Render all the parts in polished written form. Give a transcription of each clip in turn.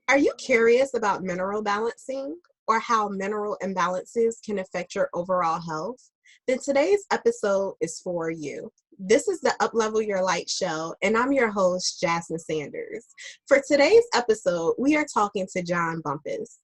Are you curious about mineral balancing or how mineral imbalances can affect your overall health? Then today's episode is for you. This is the Uplevel Your Light show, and I'm your host, Jasmine Sanders. For today's episode, we are talking to John Bumpus.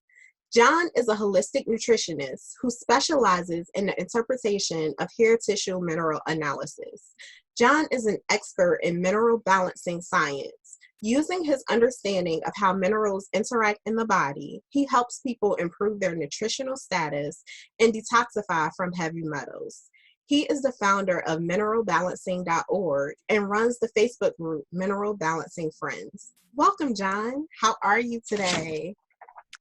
John is a holistic nutritionist who specializes in the interpretation of hair tissue mineral analysis. John is an expert in mineral balancing science. Using his understanding of how minerals interact in the body, he helps people improve their nutritional status and detoxify from heavy metals. He is the founder of mineralbalancing.org and runs the Facebook group Mineral Balancing Friends. Welcome, John. How are you today?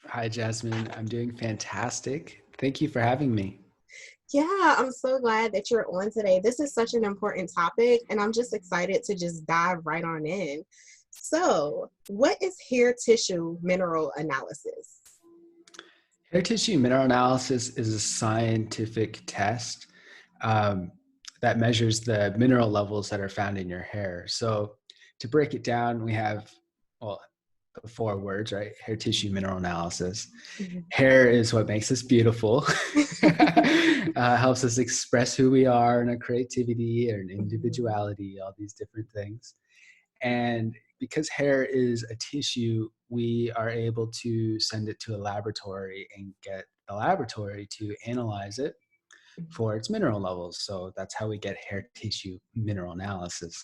Hi, Jasmine. I'm doing fantastic. Thank you for having me. Yeah, I'm so glad that you're on today. This is such an important topic, and I'm just excited to just dive right on in. So, what is hair tissue mineral analysis? Hair tissue mineral analysis is a scientific test that measures the mineral levels that are found in your hair. So to break it down, we have, the 4 words, right? Hair tissue mineral analysis. Mm-hmm. Hair is what makes us beautiful, helps us express who we are and our creativity and individuality, all these different things. And because hair is a tissue, we are able to send it to a laboratory and get the laboratory to analyze it for its mineral levels. So that's how we get hair tissue mineral analysis.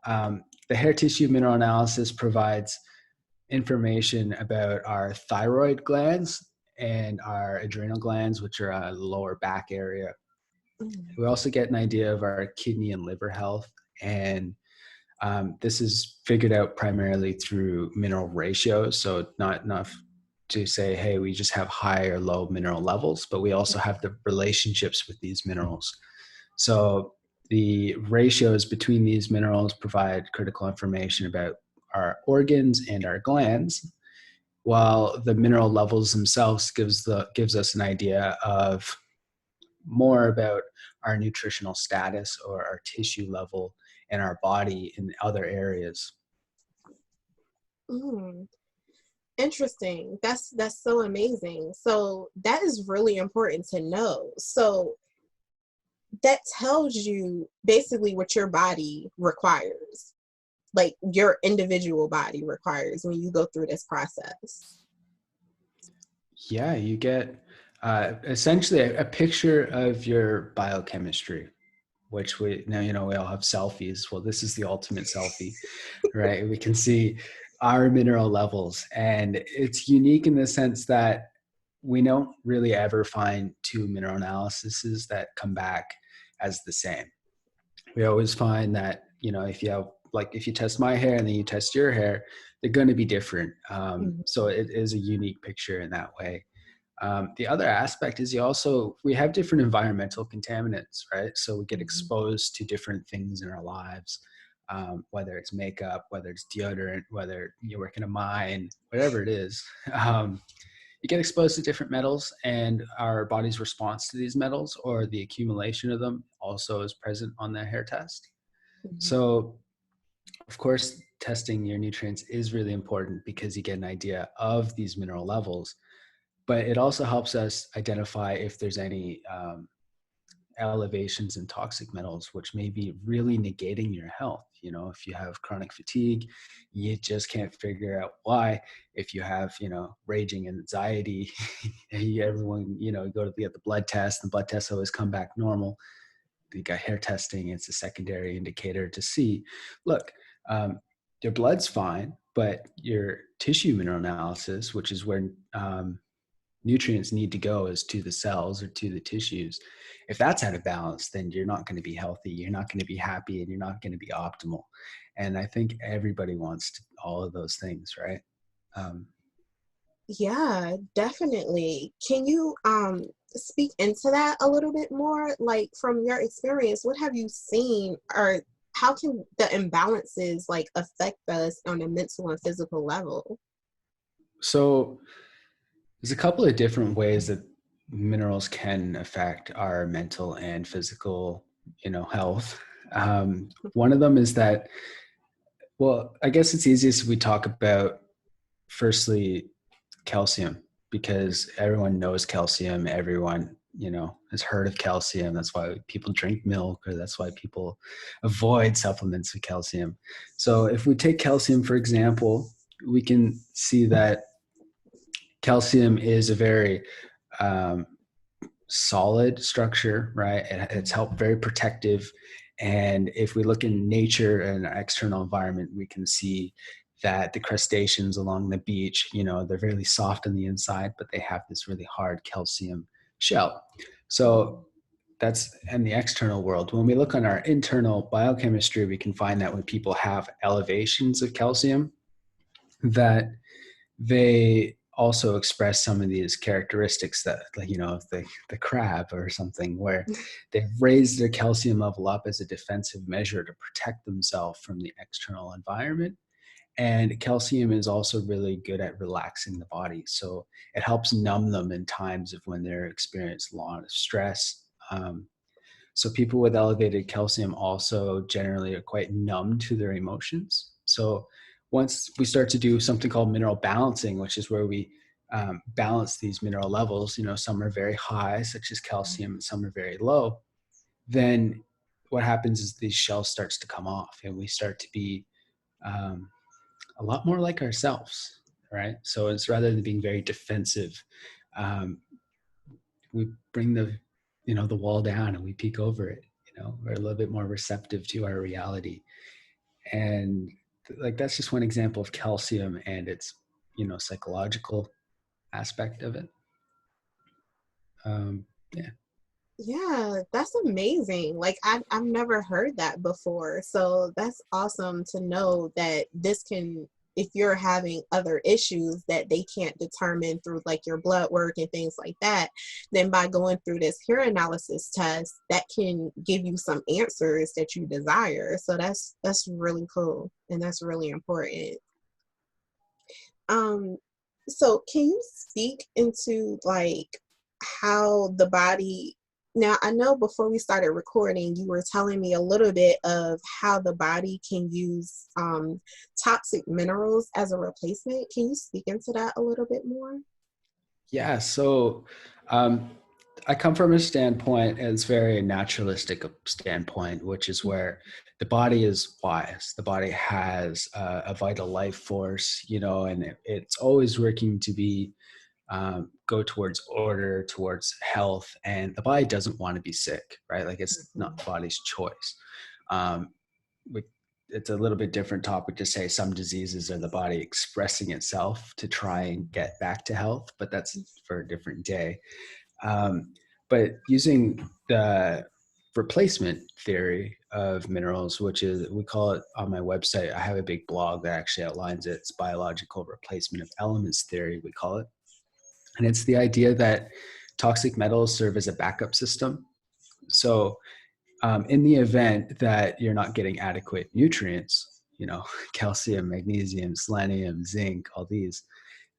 The hair tissue mineral analysis provides information about our thyroid glands and our adrenal glands, which are a lower back area. We also get an idea of our kidney and liver health, and this is figured out primarily through mineral ratios. So not enough to say, hey, we just have high or low mineral levels, but we also have the relationships with these minerals. So the ratios between these minerals provide critical information about our organs and our glands, while the mineral levels themselves gives us an idea of more about our nutritional status or our tissue level in our body in other areas. Interesting. That's so amazing. So that is really important to know. So that tells you basically what your body requires, like your individual body requires when you go through this process. Yeah, you get essentially a picture of your biochemistry, which we all have selfies. Well, this is the ultimate selfie, right? We can see our mineral levels, and it's unique in the sense that we don't really ever find 2 mineral analyses that come back as the same. We always find that, if you test my hair and then you test your hair, they're going to be different. So it is a unique picture in that way. The other aspect is we have different environmental contaminants, right? So we get exposed to different things in our lives, whether it's makeup, whether it's deodorant, whether you work in a mine, whatever it is. You get exposed to different metals, and our body's response to these metals or the accumulation of them also is present on the hair test. So, of course, testing your nutrients is really important because you get an idea of these mineral levels. But it also helps us identify if there's any elevations in toxic metals, which may be really negating your health. If you have chronic fatigue, you just can't figure out why. If you have, raging anxiety, everyone, go to get the blood test, and blood tests always come back normal. You got hair testing, it's a secondary indicator to see, look, your blood's fine, but your tissue mineral analysis, which is where nutrients need to go, is to the cells or to the tissues. If that's out of balance, then you're not going to be healthy, you're not going to be happy, and you're not going to be optimal. And I think everybody wants all of those things, right? Yeah, definitely. Can you speak into that a little bit more? Like, from your experience, what have you seen, or how can the imbalances affect us on a mental and physical level? So there's a couple of different ways that minerals can affect our mental and physical, health. One of them is that, well, I guess it's easiest if we talk about, firstly, calcium, because everyone knows calcium. Everyone, has heard of calcium. That's why people drink milk, or that's why people avoid supplements of calcium. So if we take calcium, for example, we can see that calcium is a very um, solid structure, right? It's helped very protective. And if we look in nature and our external environment, we can see that the crustaceans along the beach, they're really soft on the inside, but they have this really hard calcium shell. So that's in the external world. When we look on our internal biochemistry, we can find that when people have elevations of calcium, that they also express some of these characteristics that, like, the crab or something, where they've raised their calcium level up as a defensive measure to protect themselves from the external environment. And calcium is also really good at relaxing the body. So it helps numb them in times of when they're experiencing a lot of stress. So people with elevated calcium also generally are quite numb to their emotions. So once we start to do something called mineral balancing, which is where we balance these mineral levels, some are very high, such as calcium, and some are very low, then what happens is these shells starts to come off, and we start to be a lot more like ourselves, right? So it's, rather than being very defensive, um, we bring the wall down and we peek over it. We're a little bit more receptive to our reality. And like, that's just one example of calcium and its psychological aspect of it. Yeah. Yeah, that's amazing. Like I've never heard that before. So that's awesome to know that this can, if you're having other issues that they can't determine through like your blood work and things like that, then by going through this hair analysis test, that can give you some answers that you desire. So that's really cool and that's really important. Um, so can you speak into like how the body, now I know before we started recording, you were telling me a little bit of how the body can use toxic minerals as a replacement. Can you speak into that a little bit more? Yeah. So um, I come from a standpoint, it's very naturalistic standpoint, which is where the body is wise. The body has a vital life force, and it's always working to be go towards order, towards health, and the body doesn't want to be sick, right? Like, it's not Mhm. the body's choice. Um, we, it's a little bit different topic to say some diseases are the body expressing itself to try and get back to health, but that's for a different day. Um, but using the replacement theory of minerals, which is, we call it on my website, I have a big blog that actually outlines it. It's biological replacement of elements theory, we call it. And it's the idea that toxic metals serve as a backup system. So in the event that you're not getting adequate nutrients, calcium, magnesium, selenium, zinc, all these,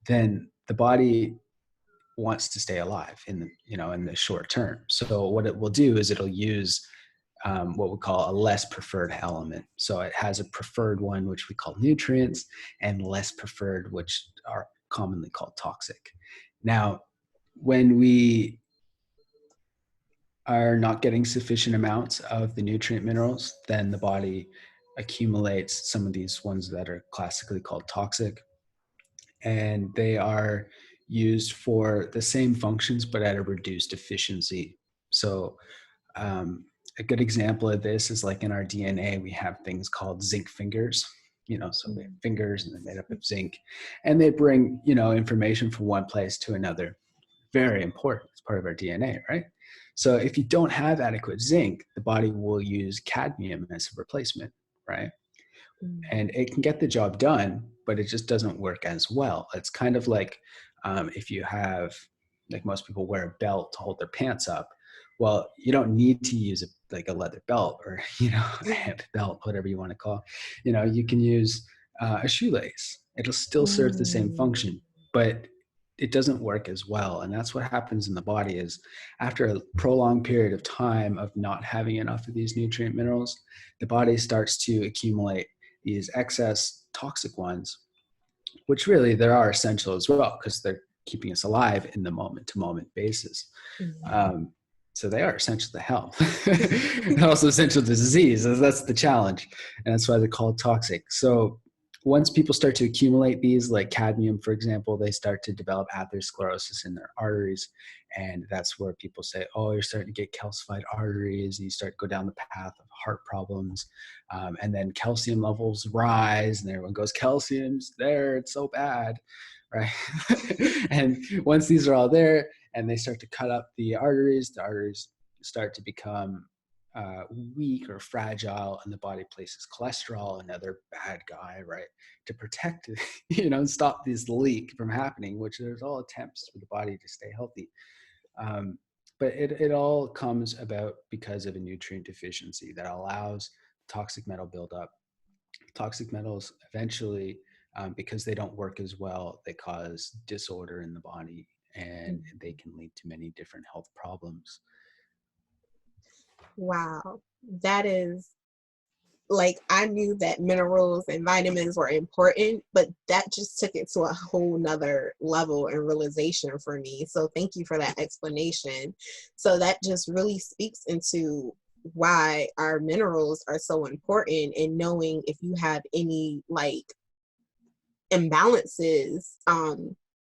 then the body wants to stay alive in the short term. So what it will do is it'll use what we call a less preferred element. So it has a preferred one, which we call nutrients, and less preferred, which are commonly called toxic. Now, when we are not getting sufficient amounts of the nutrient minerals, then the body accumulates some of these ones that are classically called toxic, and they are used for the same functions but at a reduced efficiency. So a good example of this is, like, in our DNA, we have things called zinc fingers. So we have fingers and they're made up of zinc, and they bring information from one place to another. Very important. It's part of our DNA, right? So if you don't have adequate zinc, the body will use cadmium as a replacement, right? And it can get the job done, but it just doesn't work as well. It's kind of like if you have, like, most people wear a belt to hold their pants up. Well, you don't need to use like a leather belt, or a hip belt, whatever you want to call it. You can use a shoelace. It'll still serve the same Mm. function, but it doesn't work as well. And that's what happens in the body is after a prolonged period of time of not having enough of these nutrient minerals, the body starts to accumulate these excess toxic ones, which really they are essential as well because they're keeping us alive in the moment to moment basis. So they are essential to health and also essential to disease. That's the challenge. And that's why they're called toxic. So once people start to accumulate these, like cadmium, for example, they start to develop atherosclerosis in their arteries. And that's where people say, oh, you're starting to get calcified arteries, and you start to go down the path of heart problems. And then calcium levels rise, and everyone goes, calcium's there, it's so bad, right? And once these are all there, and they start to cut up the arteries start to become weak or fragile, and the body places cholesterol, another bad guy, right, to protect it, and stop this leak from happening, which there's all attempts for the body to stay healthy. But it all comes about because of a nutrient deficiency that allows toxic metal buildup. Toxic metals eventually, because they don't work as well, they cause disorder in the body, and they can lead to many different health problems. Wow. That is, like, I knew that minerals and vitamins were important, but that just took it to a whole nother level and realization for me. So thank you for that explanation. So that just really speaks into why our minerals are so important, and knowing if you have any like imbalances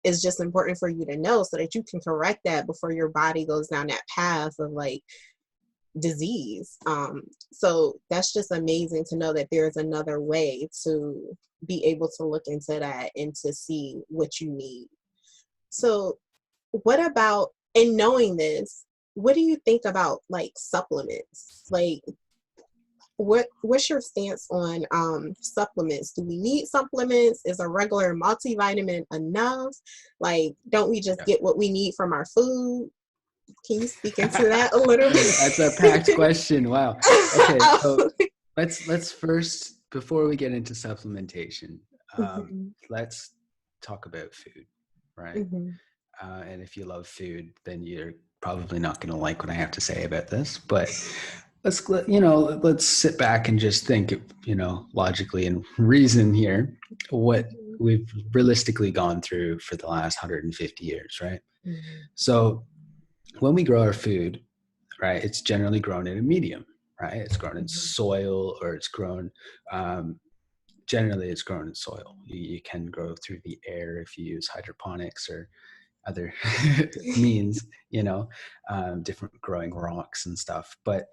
is just important for you to know so that you can correct that before your body goes down that path of like disease. So that's just amazing to know that there's another way to be able to look into that and to see what you need. So what about, in knowing this, what do you think about like supplements? Like, what's your stance on supplements? Do we need supplements? Is a regular multivitamin enough? Like, don't we just get what we need from our food? Can you speak into that a little bit? That's a packed question. Wow. Okay, so let's first, before we get into supplementation, let's talk about food, right? And if you love food, then you're probably not going to like what I have to say about this, but let's sit back and just think, logically and reason here what we've realistically gone through for the last 150 years, right? So when we grow our food, right, it's generally grown in a medium, right? It's grown in soil, or it's grown, generally it's grown in soil. You can grow through the air if you use hydroponics or other means, different growing rocks and stuff. But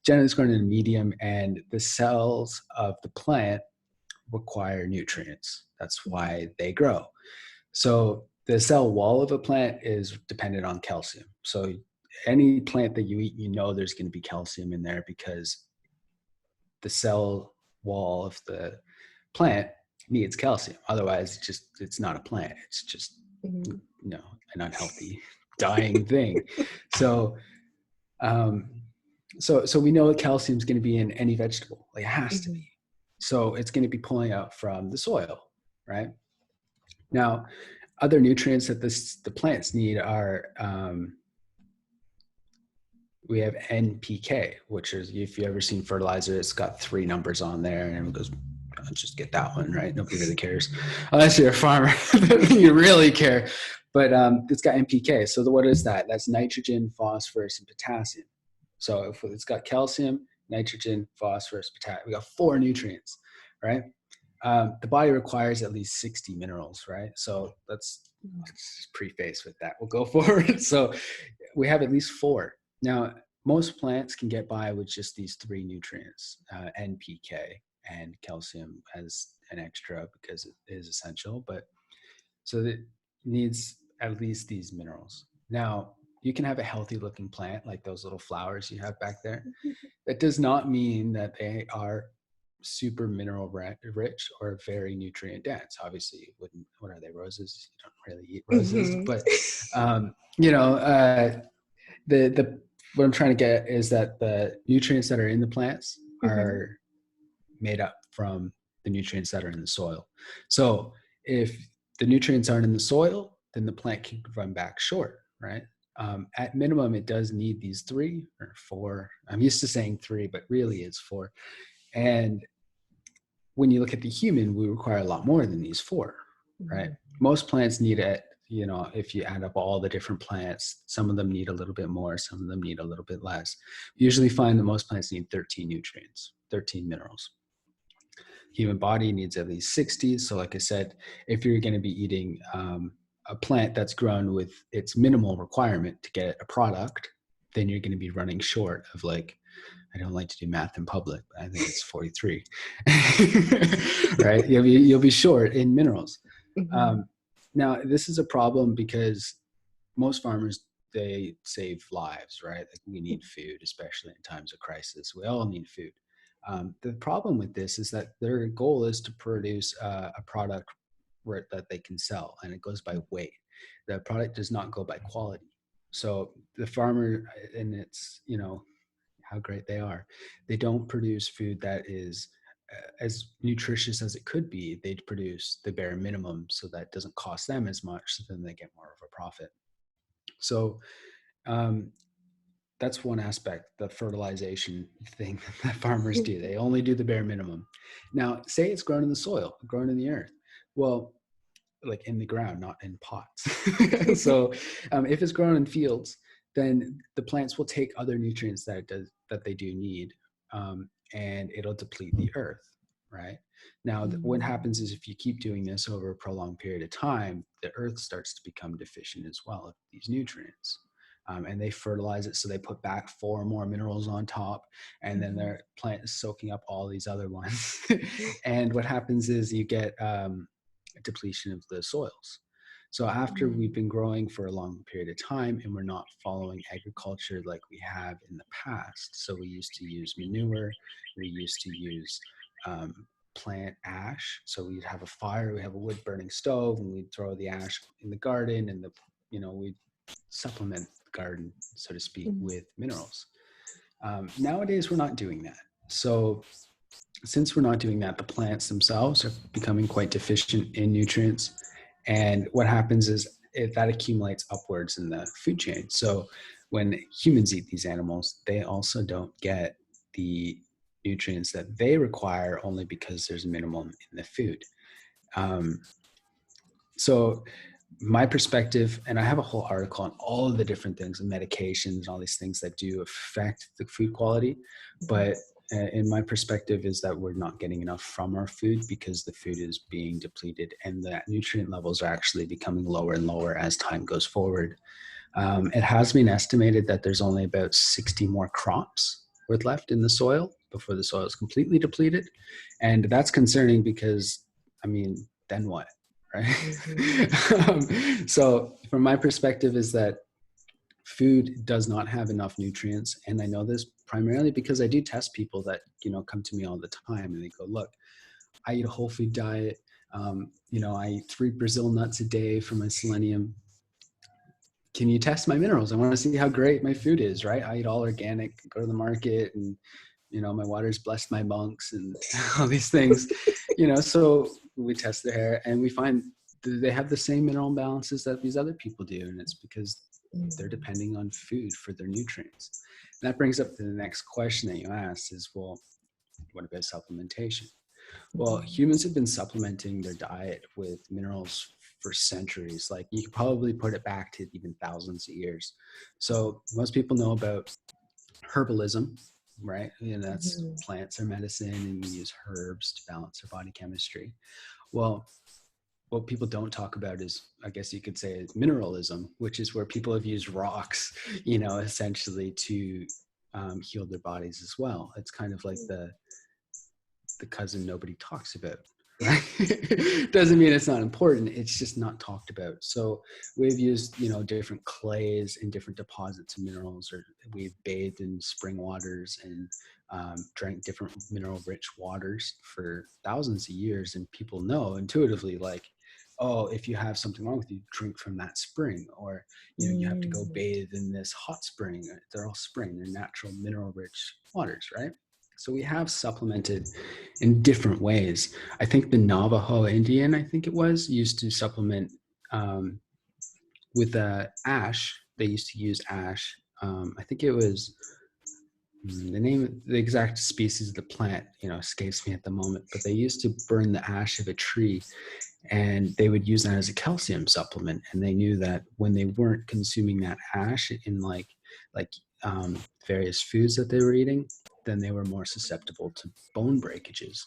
generally it's grown in a medium, and the cells of the plant require nutrients. That's why they grow. So the cell wall of a plant is dependent on calcium. So any plant that you eat, there's going to be calcium in there, because the cell wall of the plant needs calcium. Otherwise, it's not a plant. It's just, an unhealthy, dying thing. So, so we know that calcium is going to be in any vegetable. Like, it has to be. So it's going to be pulling out from the soil, right? Now, other nutrients that the plants need are, we have NPK, which is, if you've ever seen fertilizer, it's got 3 numbers on there, and everyone goes, I'll just get that one, right? Nobody really cares. Unless you're a farmer, you really care. But it's got NPK. So what is that? That's nitrogen, phosphorus, and potassium. So if it's got calcium, nitrogen, phosphorus, potassium, we got 4 nutrients, right? The body requires at least 60 minerals, right? So let's just preface with that. We'll go forward. So we have at least 4. Now, most plants can get by with just these 3 nutrients, NPK and calcium as an extra because it is essential. But so it needs at least these minerals. Now, you can have a healthy looking plant like those little flowers you have back there. That does not mean that they are super mineral rich or very nutrient dense. Obviously, you wouldn't. What are they? Roses? You don't really eat roses, but the what I'm trying to get is that the nutrients that are in the plants are made up from the nutrients that are in the soil. So if the nutrients aren't in the soil, then the plant can run back short, right? At minimum, it does need these 3 or 4. I'm used to saying 3, but really it's 4. And when you look at the human, we require a lot more than these 4, right? Most plants need it. If you add up all the different plants, some of them need a little bit more, some of them need a little bit less. You usually find that most plants need 13 nutrients, 13 minerals. Human body needs at least 60. So like I said, if you're going to be eating a plant that's grown with its minimal requirement to get a product, then you're going to be running short of, like, I don't like to do math in public, but I think it's 43, right? You'll be short in minerals. Now, this is a problem because most farmers, they save lives, right? Like, we need food, especially in times of crisis. We all need food. The problem with this is that their goal is to produce a product that they can sell, and it goes by weight. The product does not go by quality. So the farmer, and it's, how great they are, they don't produce food that is as nutritious as it could be. They produce the bare minimum so that it doesn't cost them as much, so then they get more of a profit. So that's one aspect, the fertilization thing that farmers do. They only do the bare minimum. Now, say it's grown in the soil, grown in the earth. Well, like in the ground, not in pots. So if it's grown in fields, then the plants will take other nutrients that they do need, and it'll deplete the earth, right? Now, what happens is, if you keep doing this over a prolonged period of time, the earth starts to become deficient as well of these nutrients. And they fertilize it, so they put back 4 more minerals on top, and then their plant is soaking up all these other ones. And what happens is you get depletion of the soils. So after we've been growing for a long period of time and we're not following agriculture like we have in the past, so we used to use manure, we used to use plant ash. So we'd have a fire, we have a wood burning stove, and we'd throw the ash in the garden, and we'd supplement the garden, so to speak, with minerals. Nowadays, we're not doing that. So since we're not doing that, the plants themselves are becoming quite deficient in nutrients. And what happens is, if that accumulates upwards in the food chain. So when humans eat these animals, they also don't get the nutrients that they require, only because there's a minimum in the food. So my perspective, and I have a whole article on all of the different things, and medications, all these things that do affect the food quality. But in my perspective is that we're not getting enough from our food, because the food is being depleted, and the nutrient levels are actually becoming lower and lower as time goes forward. It has been estimated that there's only about 60 more crops worth left in the soil before the soil is completely depleted. And that's concerning, because, then what? Right? So from my perspective is that food does not have enough nutrients. And I know this primarily because I do test people that, come to me all the time, and they go, look, I eat a whole food diet. I eat 3 Brazil nuts a day for my selenium. Can you test my minerals? I want to see how great my food is, right? I eat all organic, go to the market, and, my water's blessed my monks and all these things, so we test their hair, and we find they have the same mineral imbalances that these other people do. And it's because they're depending on food for their nutrients. And that brings up to the next question that you asked is, well, what about supplementation? Well, humans have been supplementing their diet with minerals for centuries. Like, you could probably put it back to even thousands of years. So most people know about herbalism, right? That's plants are medicine, and we use herbs to balance our body chemistry. Well, what people don't talk about is, I guess you could say, mineralism, which is where people have used rocks, essentially to heal their bodies as well. It's kind of like the cousin nobody talks about, right? Doesn't mean it's not important. It's just not talked about. So we've used, different clays and different deposits of minerals, or we've bathed in spring waters and drank different mineral-rich waters for thousands of years. And people know intuitively, like, oh, if you have something wrong with you, drink from that spring, or, you have to go bathe in this hot spring. They're all spring, they're natural mineral-rich waters, right? So we have supplemented in different ways. I think the Navajo Indian, used to supplement with ash, they used to use ash. I think it was the exact species of the plant, escapes me at the moment, but they used to burn the ash of a tree and they would use that as a calcium supplement. And they knew that when they weren't consuming that ash in like various foods that they were eating, then they were more susceptible to bone breakages.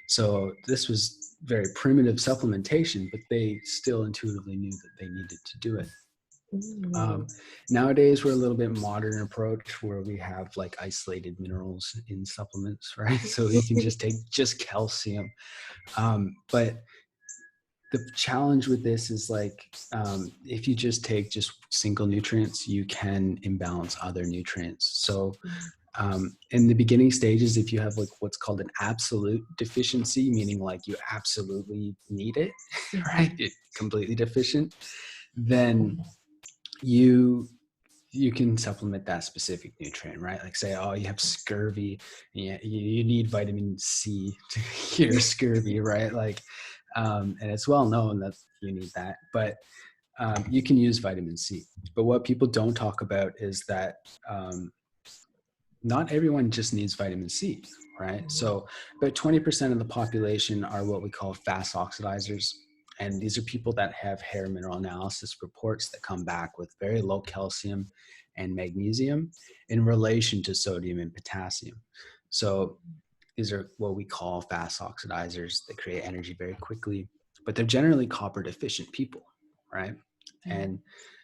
So this was very primitive supplementation, but they still intuitively knew that they needed to do it. Mm. Nowadays, we're a little bit modern approach where we have like isolated minerals in supplements, right? So you can just take just calcium. But the challenge with this is like, if you just take just single nutrients, you can imbalance other nutrients. So in the beginning stages, if you have like what's called an absolute deficiency, meaning like you absolutely need it, right? It's completely deficient, then you can supplement that specific nutrient, right? Like say, oh, you have scurvy, you need vitamin C to cure scurvy, right? Like, and it's well known that you need that, but you can use vitamin C. But what people don't talk about is that not everyone just needs vitamin C, right? So about 20% of the population are what we call fast oxidizers. And these are people that have hair mineral analysis reports that come back with very low calcium and magnesium in relation to sodium and potassium. So these are what we call fast oxidizers. They create energy very quickly, but they're generally copper deficient people, right? And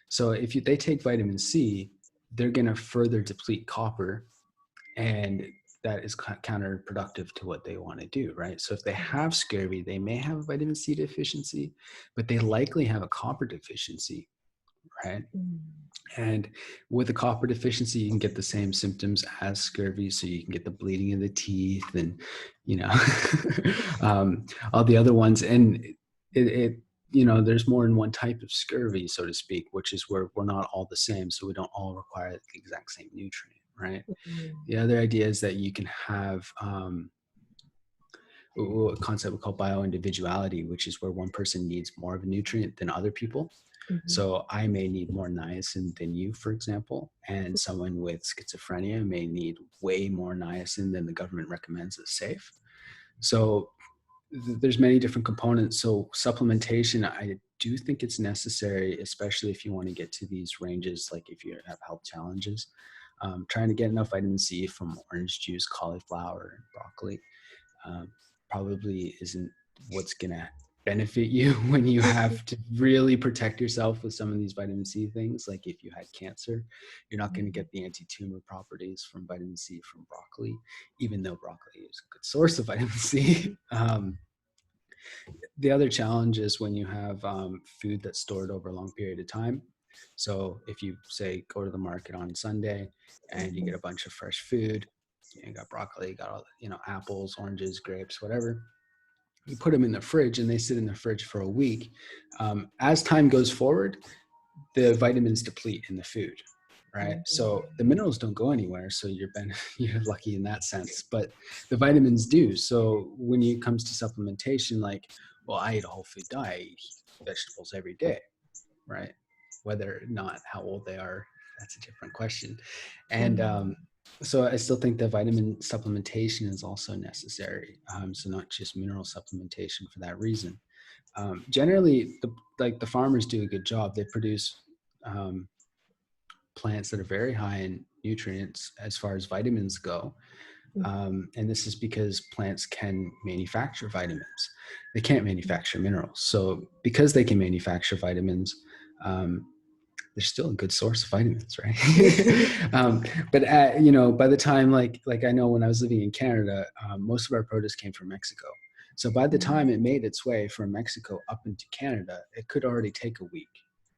so if they take vitamin C, they're going to further deplete copper, and that is counterproductive to what they want to do, right? So if they have scurvy, they may have a vitamin C deficiency, but they likely have a copper deficiency, right? And with a copper deficiency, you can get the same symptoms as scurvy. So you can get the bleeding of the teeth and, all the other ones. And there's more than one type of scurvy, so to speak, which is where we're not all the same. So we don't all require the exact same nutrient, right? The other idea is that you can have a concept we call bioindividuality, which is where one person needs more of a nutrient than other people. So I may need more niacin than you, for example, and someone with schizophrenia may need way more niacin than the government recommends is safe. So there's many different components. So supplementation, I do think it's necessary, especially if you want to get to these ranges, like if you have health challenges. Trying to get enough vitamin C from orange juice, cauliflower, broccoli probably isn't what's going to benefit you when you have to really protect yourself with some of these vitamin C things. Like if you had cancer, you're not going to get the anti-tumor properties from vitamin C from broccoli, even though broccoli is a good source of vitamin C. The other challenge is when you have food that's stored over a long period of time. So if you say go to the market on Sunday and you get a bunch of fresh food, you got broccoli, got all, apples, oranges, grapes, whatever. You put them in the fridge and they sit in the fridge for a week. As time goes forward, the vitamins deplete in the food, right? So the minerals don't go anywhere. So you're lucky in that sense, but the vitamins do. So when it comes to supplementation, like, well, I eat a whole food diet, I eat vegetables every day, right? Whether or not how old they are, that's a different question. And so I still think that vitamin supplementation is also necessary. So not just mineral supplementation for that reason. Generally, the farmers do a good job. They produce plants that are very high in nutrients as far as vitamins go. And this is because plants can manufacture vitamins. They can't manufacture minerals. So because they can manufacture vitamins, they're still a good source of vitamins, right? But by the time, like I know when I was living in Canada, most of our produce came from Mexico. So by the time it made its way from Mexico up into Canada, it could already take a week,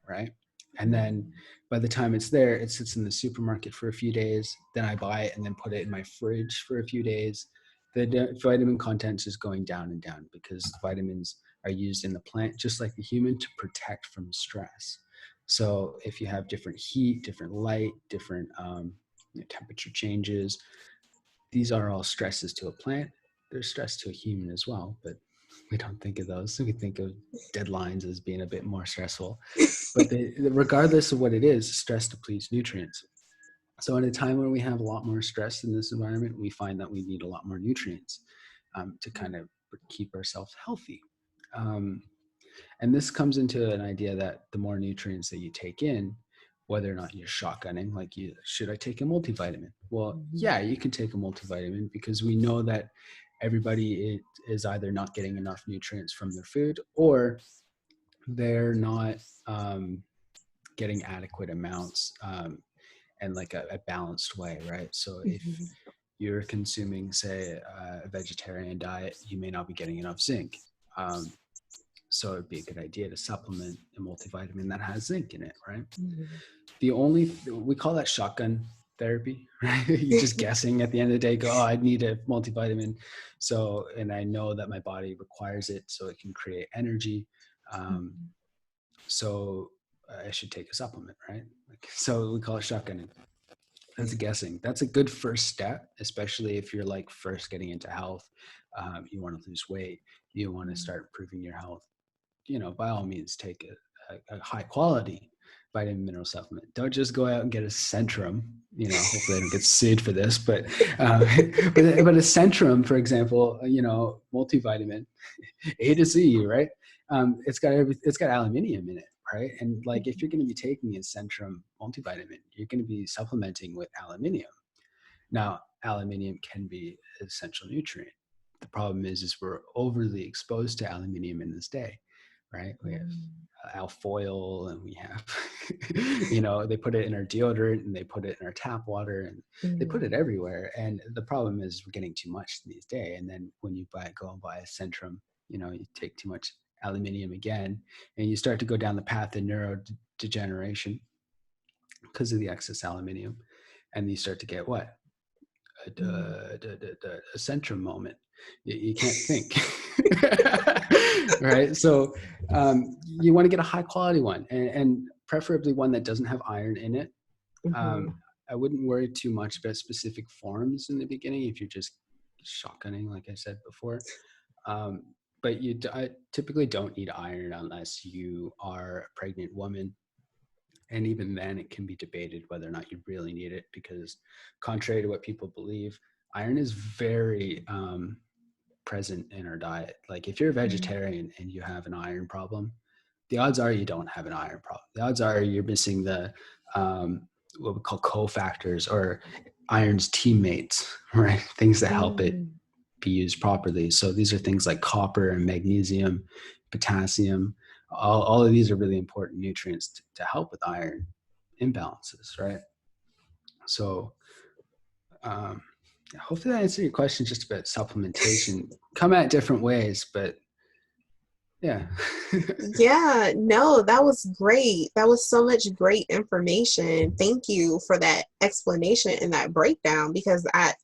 right? And then by the time it's there, it sits in the supermarket for a few days. Then I buy it and then put it in my fridge for a few days. The vitamin content is going down and down because the vitamins are used in the plant, just like the human, to protect from stress. So if you have different heat, different light, different temperature changes, these are all stresses to a plant. They're stress to a human as well, but we don't think of those. We think of deadlines as being a bit more stressful. But regardless of what it is, stress depletes nutrients. So at a time when we have a lot more stress in this environment, we find that we need a lot more nutrients to kind of keep ourselves healthy. Um, and this comes into an idea that the more nutrients that you take in, whether or not you're shotgunning, like should I take a multivitamin? Well, yeah, you can take a multivitamin because we know that everybody is either not getting enough nutrients from their food or they're not getting adequate amounts and like a balanced way, right? So if you're consuming, say, a vegetarian diet, you may not be getting enough zinc. So it'd be a good idea to supplement a multivitamin that has zinc in it, right? We call that shotgun therapy, right? You're just guessing at the end of the day, go, oh, I need a multivitamin. So, and I know that my body requires it so it can create energy. So I should take a supplement, right? So we call it shotgunning. That's guessing. That's a good first step, especially if you're like first getting into health. You want to lose weight. You want to start improving your health. By all means, take a high quality vitamin mineral supplement. Don't just go out and get a Centrum. Hopefully I don't get sued for this, but but a Centrum, for example, multivitamin, A to Z, right? It's got aluminium in it, right? And like if you're going to be taking a Centrum multivitamin, you're going to be supplementing with aluminium. Now, aluminium can be an essential nutrient. The problem is we're overly exposed to aluminium in this day, right? We have alfoil and we have, they put it in our deodorant and they put it in our tap water and they put it everywhere. And the problem is we're getting too much these days. And then when you go and buy a Centrum, you take too much aluminium again, and you start to go down the path of neurodegeneration because of the excess aluminium. And you start to get what? A Centrum moment. You can't think. Right? So you want to get a high quality one and preferably one that doesn't have iron in it. I wouldn't worry too much about specific forms in the beginning if you're just shotgunning, like I said before. But I typically don't need iron unless you are a pregnant woman. And even then, it can be debated whether or not you really need it because, contrary to what people believe, iron is very present in our diet. Like if you're a vegetarian and you have an iron problem, the odds are you don't have an iron problem. The odds are you're missing the what we call cofactors or iron's teammates, right? Things that help it be used properly. So these are things like copper and magnesium, potassium. All of these are really important nutrients to help with iron imbalances, right? So hopefully that answered your question just about supplementation. Come at different ways, but yeah. Yeah, no, that was great. That was so much great information. Thank you for that explanation and that breakdown because I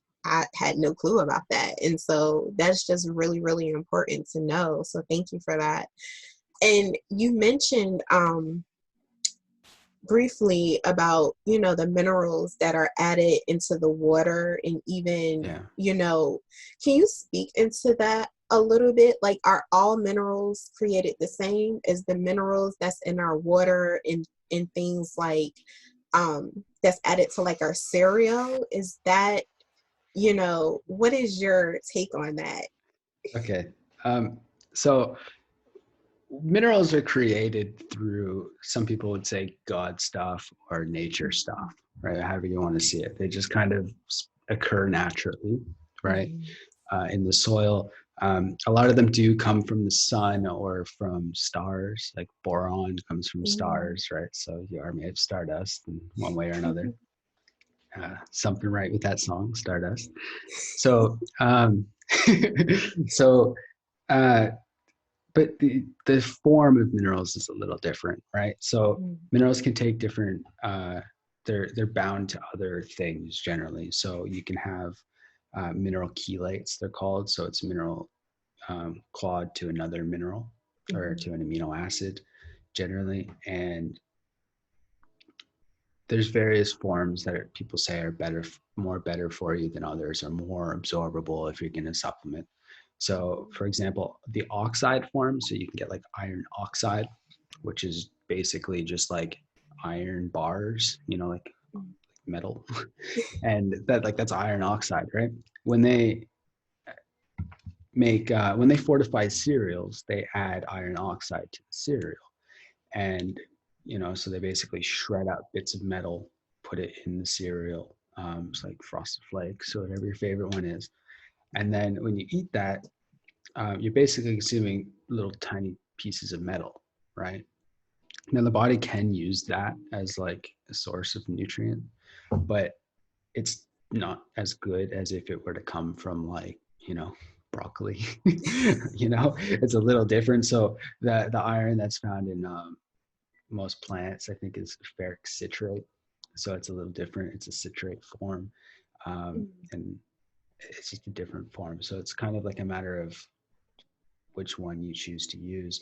had no clue about that. And so that's just really, really important to know. So thank you for that. And you mentioned briefly about, the minerals that are added into the water and even, can you speak into that a little bit? Like, are all minerals created the same as the minerals that's in our water and things like that's added to like our cereal? Is that, what is your take on that? Okay. So minerals are created through, some people would say, God stuff or nature stuff, right? However you want to see it. They just kind of occur naturally, right? In the soil. A lot of them do come from the sun or from stars, like boron comes from stars, right? So you are made of stardust in one way or another. Something right with that song, Stardust. So, so, but the form of minerals is a little different, right? So minerals can take different, they're bound to other things generally. So you can have mineral chelates, they're called. So it's mineral clawed to another mineral or to an amino acid generally. And there's various forms that people say are better for you than others, or more absorbable if you're going to supplement. So for example, the oxide form, so you can get like iron oxide, which is basically just like iron bars, like metal. And that's iron oxide, right? When they when they fortify cereals, they add iron oxide to the cereal. And, so they basically shred out bits of metal, put it in the cereal. It's like Frosted Flakes or whatever your favorite one is. And then when you eat that, you're basically consuming little tiny pieces of metal, right? Now the body can use that as like a source of nutrient, but it's not as good as if it were to come from like, broccoli. It's a little different. So the iron that's found in most plants, I think, is ferric citrate. So it's a little different. It's a citrate form, and it's just a different form. So it's kind of like a matter of which one you choose to use.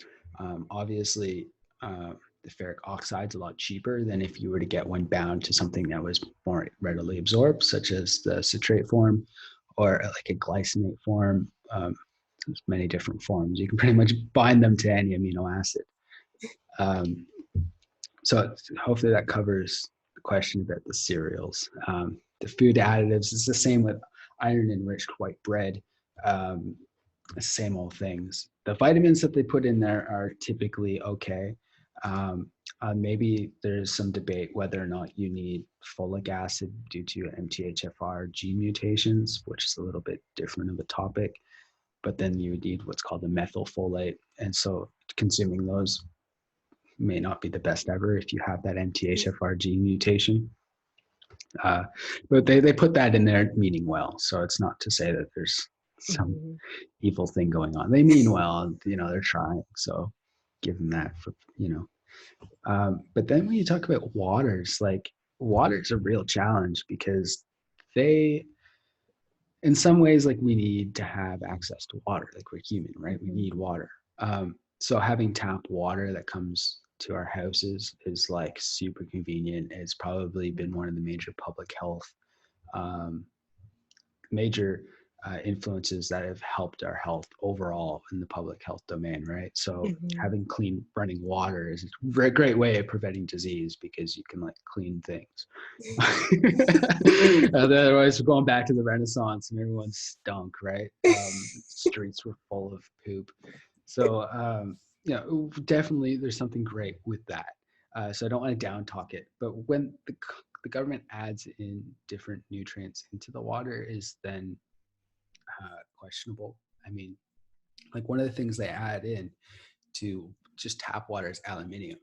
Obviously, the ferric oxide's a lot cheaper than if you were to get one bound to something that was more readily absorbed, such as the citrate form or like a glycinate form. There's many different forms. You can pretty much bind them to any amino acid. So hopefully that covers the question about the cereals. The food additives, it's the same with iron-enriched white bread. Same old things. The vitamins that they put in there are typically okay. Maybe there's some debate whether or not you need folic acid due to MTHFR gene mutations, which is a little bit different of a topic. But then you would need what's called a methylfolate. And so consuming those may not be the best ever if you have that MTHFR gene mutation. But they put that in there meaning well. So it's not to say that there's some evil thing going on. They mean well, they're trying. So give them that for, but then when you talk about waters, like water's a real challenge because they, in some ways, like we need to have access to water. Like we're human, right? We need water. So having tap water that comes to our houses is like super convenient. It's probably been one of the major public health, major influences that have helped our health overall in the public health domain, right? So having clean running water is a great way of preventing disease because you can like clean things. Otherwise, we're going back to the Renaissance and everyone stunk, right? Streets were full of poop. So, definitely there's something great with that. So I don't want to down talk it, but when the government adds in different nutrients into the water is then questionable. I mean, like one of the things they add in to just tap water is aluminium,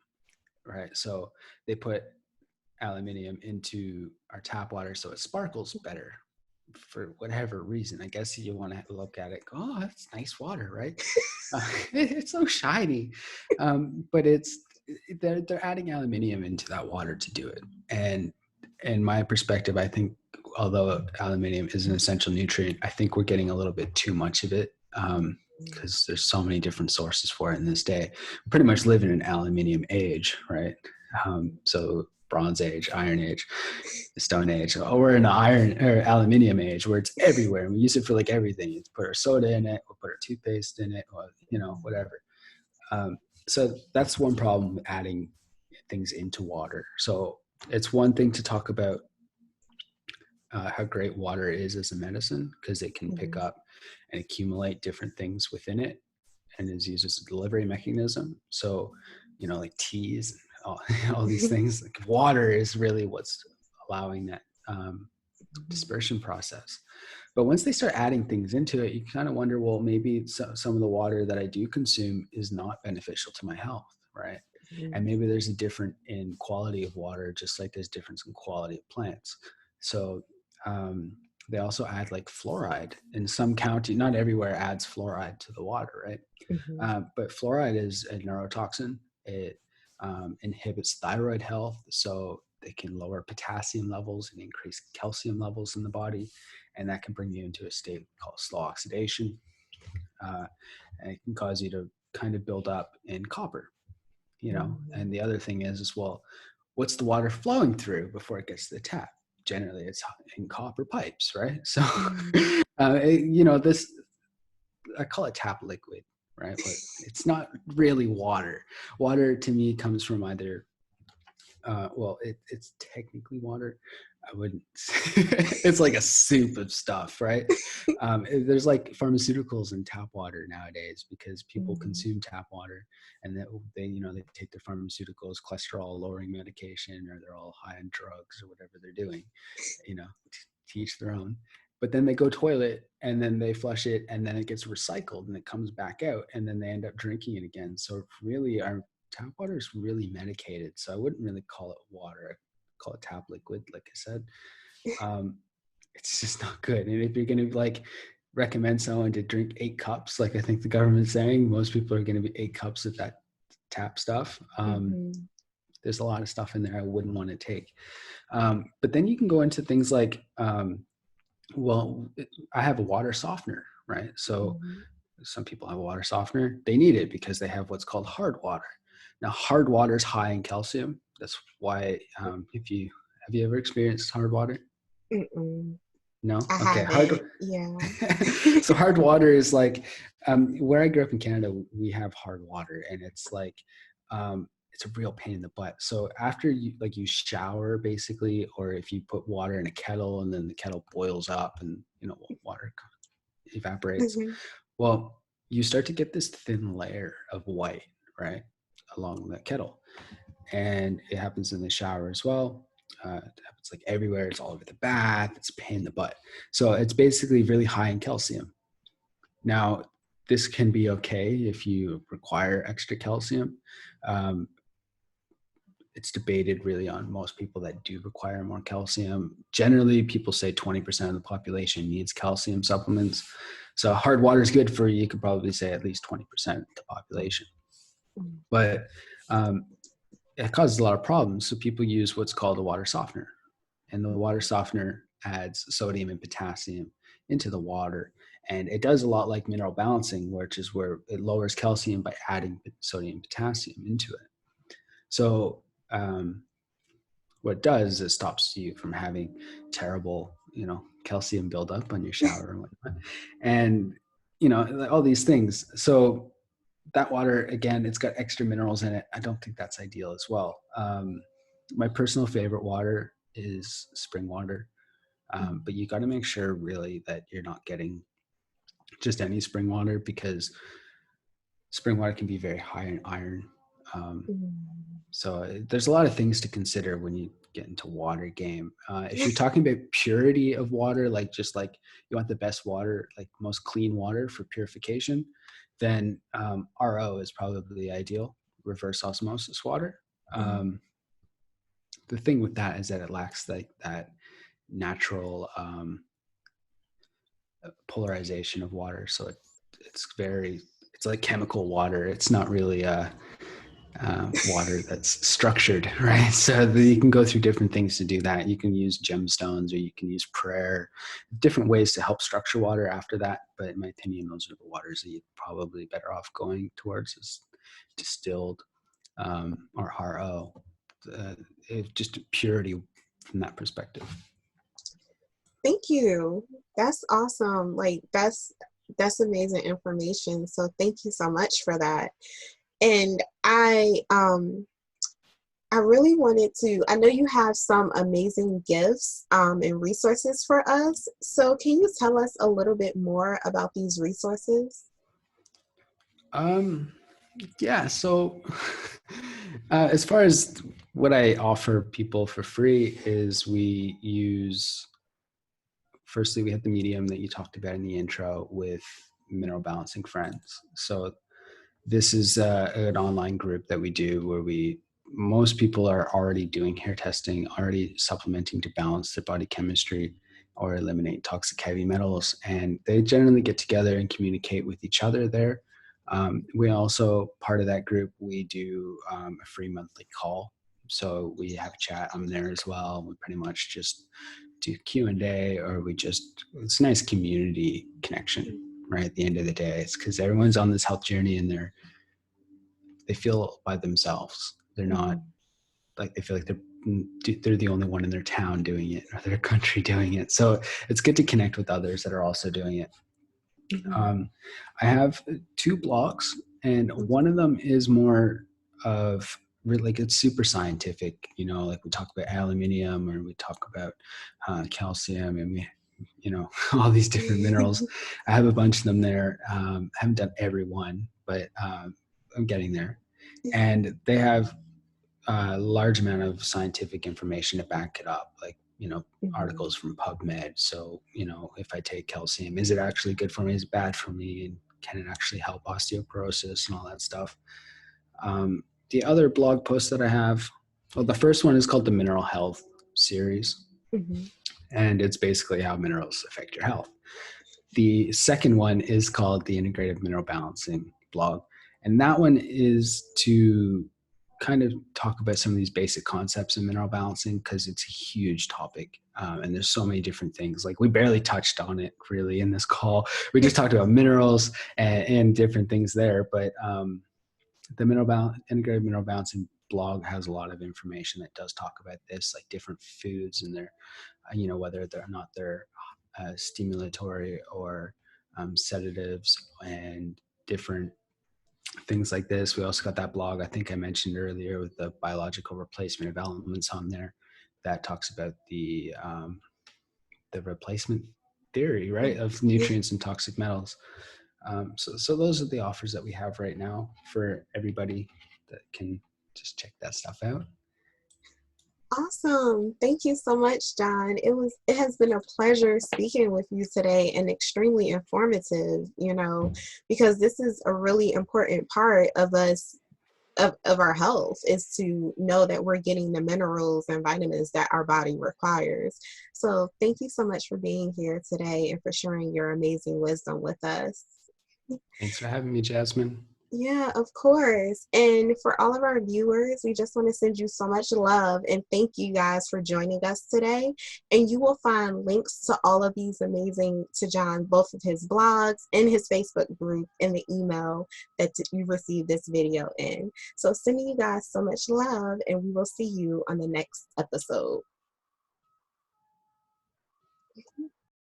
right? So they put aluminium into our tap water so it sparkles better for whatever reason. I guess you want to look at it, go, oh, that's nice water, right? It's so shiny. But they're adding aluminium into that water to do it. And in my perspective, I think although aluminium is an essential nutrient, I think we're getting a little bit too much of it because there's so many different sources for it in this day. We pretty much live in an aluminium age, right? So Bronze Age, Iron Age, Stone Age. Oh, we're in the iron or aluminium age where it's everywhere. And we use it for like everything. You put our soda in it, we'll put our toothpaste in it, or whatever. So that's one problem with adding things into water. So it's one thing to talk about how great water is as a medicine because it can pick up and accumulate different things within it and is used as a delivery mechanism. So, like teas, all these things, like water is really what's allowing that dispersion process. But once they start adding things into it, you kind of wonder, well, maybe some of the water that I do consume is not beneficial to my health, right? And maybe there's a difference in quality of water, just like there's difference in quality of plants. So they also add like fluoride in some county. Not everywhere adds fluoride to the water, right? But fluoride is a neurotoxin. It inhibits thyroid health, so they can lower potassium levels and increase calcium levels in the body, and that can bring you into a state called slow oxidation. And it can cause you to kind of build up in copper, And the other thing is well, what's the water flowing through before it gets to the tap? Generally, it's in copper pipes, right? So, this I call it tap liquid, right? But it's not really water. Water to me comes from either, it's technically water. I wouldn't. It's like a soup of stuff, right? There's like pharmaceuticals in tap water nowadays because people Mhm. consume tap water, and they take their pharmaceuticals, cholesterol lowering medication, or they're all high on drugs or whatever they're doing, to each their own. But then they go toilet and then they flush it and then it gets recycled and it comes back out and then they end up drinking it again. So really our tap water is really medicated. So I wouldn't really call it water. I call it tap liquid, like I said. Um, it's just not good. And if you're going to like recommend someone to drink 8 cups, like I think the government's saying, most people are going to be 8 cups of that tap stuff. Mhm. There's a lot of stuff in there I wouldn't want to take. But then you can go into things like, I have a water softener, right? So Mhm. some people have a water softener. They need it because they have what's called hard water. Now, hard water is high in calcium. That's why, if you have you ever experienced hard water? Mm-mm. No? I Okay. haven't. Yeah. So hard water is like, where I grew up in Canada, we have hard water and it's like, it's a real pain in the butt. So after you shower basically, or if you put water in a kettle and then the kettle boils up and, water evaporates, Mhm. well, you start to get this thin layer of white, right, along the kettle. And it happens in the shower as well. It happens like everywhere. It's all over the bath. It's a pain in the butt. So it's basically really high in calcium. Now, this can be okay if you require extra calcium. Um, it's debated really on most people that do require more calcium. Generally, people say 20% of the population needs calcium supplements. So hard water is good for you. You could probably say at least 20% of the population. Mhm. But it causes a lot of problems. So people use what's called a water softener. And the water softener adds sodium and potassium into the water. And it does a lot like mineral balancing, which is where it lowers calcium by adding sodium and potassium into it. So what it does is it stops you from having terrible, calcium buildup on your shower and whatnot. And, all these things. So that water, again, it's got extra minerals in it. I don't think that's ideal as well. My personal favorite water is spring water. But you got to make sure really that you're not getting just any spring water because spring water can be very high in iron. Um, Mhm. so there's a lot of things to consider when you get into water game. If you're talking about purity of water, like just like you want the best water, like most clean water for purification, then RO is probably ideal, reverse osmosis water. Mhm. The thing with that is that it lacks like that natural polarization of water. So it's like chemical water. It's not really water that's structured, right? So you can go through different things to do that. You can use gemstones or you can use prayer, different ways to help structure water after that. But in my opinion, those are the waters that you're probably better off going towards is distilled or RO, just purity from that perspective. Thank you. That's awesome. Like that's amazing information. So thank you so much for that. And I really wanted to, I know you have some amazing gifts and resources for us. So can you tell us a little bit more about these resources? Um, yeah. So, as far as what I offer people for free is firstly, we have the medium that you talked about in the intro with mineral balancing friends. So this is an online group that we do where most people are already doing hair testing, already supplementing to balance their body chemistry or eliminate toxic heavy metals. And they generally get together and communicate with each other there. We also, part of that group, we do a free monthly call. So we have a chat. I'm there as well. We pretty much just do Q&A, or it's a nice community connection, right? At the end of the day, it's because everyone's on this health journey and they feel by themselves. They're not Mhm. like, they feel like they're the only one in their town doing it or their country doing it. So it's good to connect with others that are also doing it. Mhm. Um, I have two blogs, and one of them is more of really like it's super scientific. You know, like we talk about aluminium or we talk about calcium, and we, you know, all these different minerals. I have a bunch of them there. I haven't done every one, but I'm getting there. And they have a large amount of scientific information to back it up, like, you know, Mhm. articles from PubMed. So, you know, if I take calcium, is it actually good for me? Is it bad for me? And can it actually help osteoporosis and all that stuff? The other blog post that I have, well, the first one is called the Mineral Health series, Mhm. and it's basically how minerals affect your health. The second one is called the Integrative Mineral Balancing blog. And that one is to kind of talk about some of these basic concepts in mineral balancing because it's a huge topic. And there's so many different things. Like we barely touched on it really in this call. We just talked about minerals and different things there. But the Integrative Mineral Balancing blog has a lot of information that does talk about this, like different foods and their, you know, whether they're not they're stimulatory or sedatives and different things like this. We also got that blog I think I mentioned earlier with the biological replacement of elements on there that talks about the replacement theory, right, of Yeah. nutrients and toxic metals. So those are the offers that we have right now for everybody that can just check that stuff out. Awesome. Thank you so much, John. It has been a pleasure speaking with you today and extremely informative, you know, because this is a really important part of us of our health is to know that we're getting the minerals and vitamins that our body requires. So thank you so much for being here today and for sharing your amazing wisdom with us. Thanks for having me, Jasmine. Yeah, of course. And for all of our viewers, we just want to send you so much love and thank you guys for joining us today. And you will find links to all of these amazing, to John, both of his blogs and his Facebook group in the email that you received this video in. So sending you guys so much love, and we will see you on the next episode.